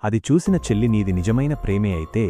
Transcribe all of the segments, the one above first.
అది చూసిన చెల్లి నీది నిజమైన ప్రేమే అయితే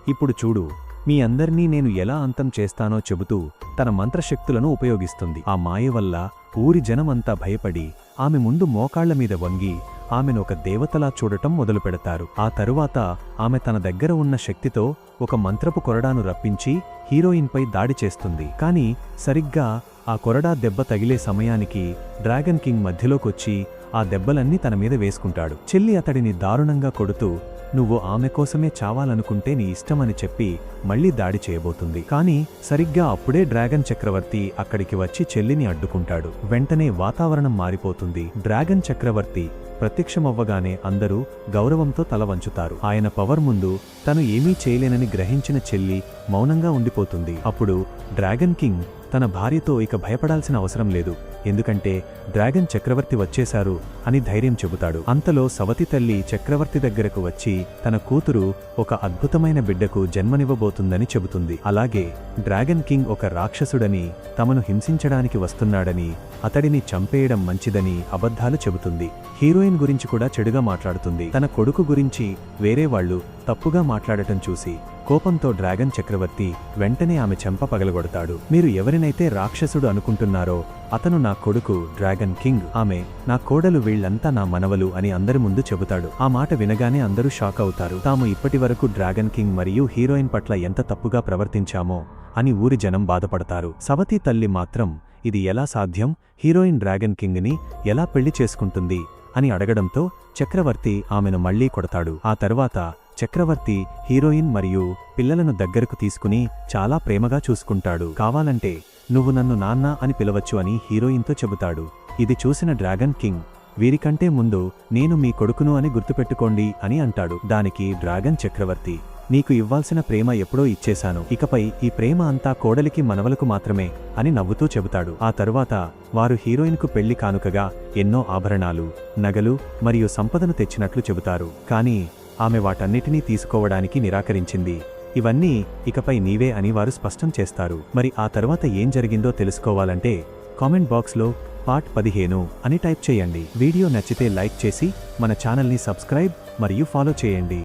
ఇప్పుడు చూడు మీ అందర్నీ నేను ఎలా అంతం చేస్తానో చెబుతూ తన మంత్రశక్తులను ఉపయోగిస్తుంది. ఆ మాయ వల్ల ఊరి జనమంతా భయపడి ఆమె ముందు మోకాళ్లమీద వంగి ఆమెను ఒక దేవతలా చూడటం మొదలుపెడతారు. ఆ తరువాత ఆమె తన దగ్గర ఉన్న శక్తితో ఒక మంత్రపు కొరడాను రప్పించి హీరోయిన్పై దాడి చేస్తుంది. కాని సరిగ్గా ఆ కొరడా దెబ్బ తగిలే సమయానికి డ్రాగన్ కింగ్ మధ్యలోకొచ్చి ఆ దెబ్బలన్నీ తన మీద వేసుకుంటాడు. చెల్లి అతడిని దారుణంగా కొడుతూ నువ్వు ఆమె కోసమే చావాలనుకుంటే నీ ఇష్టమని చెప్పి మళ్లీ దాడి చేయబోతుంది. కాని సరిగ్గా అప్పుడే డ్రాగన్ చక్రవర్తి అక్కడికి వచ్చి చెల్లిని అడ్డుకుంటాడు. వెంటనే వాతావరణం మారిపోతుంది. డ్రాగన్ చక్రవర్తి ప్రత్యక్షమవ్వగానే అందరూ గౌరవంతో తల వంచుతారు. ఆయన పవర్ ముందు తను ఏమీ చేయలేనని గ్రహించిన చెల్లి మౌనంగా ఉండిపోతుంది. అప్పుడు డ్రాగన్ కింగ్ తన భార్యతో ఇక భయపడాల్సిన అవసరం లేదు, ఎందుకంటే డ్రాగన్ చక్రవర్తి వచ్చేశారు అని ధైర్యం చెబుతాడు. అంతలో సవతి తల్లి చక్రవర్తి దగ్గరకు వచ్చి తన కూతురు ఒక అద్భుతమైన బిడ్డకు జన్మనివ్వబోతుందని చెబుతుంది. అలాగే డ్రాగన్ కింగ్ ఒక రాక్షసుడని, తమను హింసించడానికి వస్తున్నాడని, అతడిని చంపేయడం మంచిదని అబద్ధాలు చెబుతుంది. హీరోయిన్ గురించి కూడా చెడుగా మాట్లాడుతుంది. తన కొడుకు గురించి వేరే వాళ్లు తప్పుగా మాట్లాడటం చూసి కోపంతో డ్రాగన్ చక్రవర్తి వెంటనే ఆమె చెంప పగలగొడతాడు. మీరు ఎవరినైతే రాక్షసుడు అనుకుంటున్నారో అతను నా కొడుకు డ్రాగన్ కింగ్, ఆమె నా కోడలు, వీళ్లంతా నా మనవలు అని అందరి ముందు చెబుతాడు. ఆ మాట వినగానే అందరూ షాక్ అవుతారు. తాము ఇప్పటివరకు డ్రాగన్ కింగ్ మరియు హీరోయిన్ పట్ల ఎంత తప్పుగా ప్రవర్తించామో అని ఊరి జనం బాధపడతారు. సవతి తల్లి మాత్రం ఇది ఎలా సాధ్యం, హీరోయిన్ డ్రాగన్ కింగ్ ని ఎలా పెళ్లి చేసుకుంటుంది అని అడగడంతో చక్రవర్తి ఆమెను మళ్లీ కొడతాడు. ఆ తరువాత చక్రవర్తి హీరోయిన్ మరియు పిల్లలను దగ్గరకు తీసుకుని చాలా ప్రేమగా చూసుకుంటాడు. కావాలంటే నువ్వు నన్ను నాన్న అని పిలవచ్చు అని హీరోయిన్తో చెబుతాడు. ఇది చూసిన డ్రాగన్ కింగ్ వీరికంటే ముందు నేను మీ కొడుకును అని గుర్తుపెట్టుకోండి అని అంటాడు. దానికి డ్రాగన్ చక్రవర్తి నీకు ఇవ్వాల్సిన ప్రేమ ఎప్పుడో ఇచ్చేశాను, ఇకపై ఈ ప్రేమ అంతా కోడలికి మనవలకు మాత్రమే అని నవ్వుతూ చెబుతాడు. ఆ తరువాత వారు హీరోయిన్కు పెళ్లి కానుకగా ఎన్నో ఆభరణాలు, నగలు మరియు సంపదను తెచ్చినట్లు చెబుతారు. కానీ ఆమె వాటన్నిటినీ తీసుకోవడానికి నిరాకరించింది. ఇవన్నీ ఇకపై నీవే అని వారు స్పష్టం చేస్తారు. మరి ఆ తర్వాత ఏం జరిగిందో తెలుసుకోవాలంటే కామెంట్ బాక్స్లో పార్ట్ 15 అని టైప్ చేయండి. వీడియో నచ్చితే లైక్ చేసి మన ఛానల్ని సబ్స్క్రైబ్ మరియు ఫాలో చేయండి.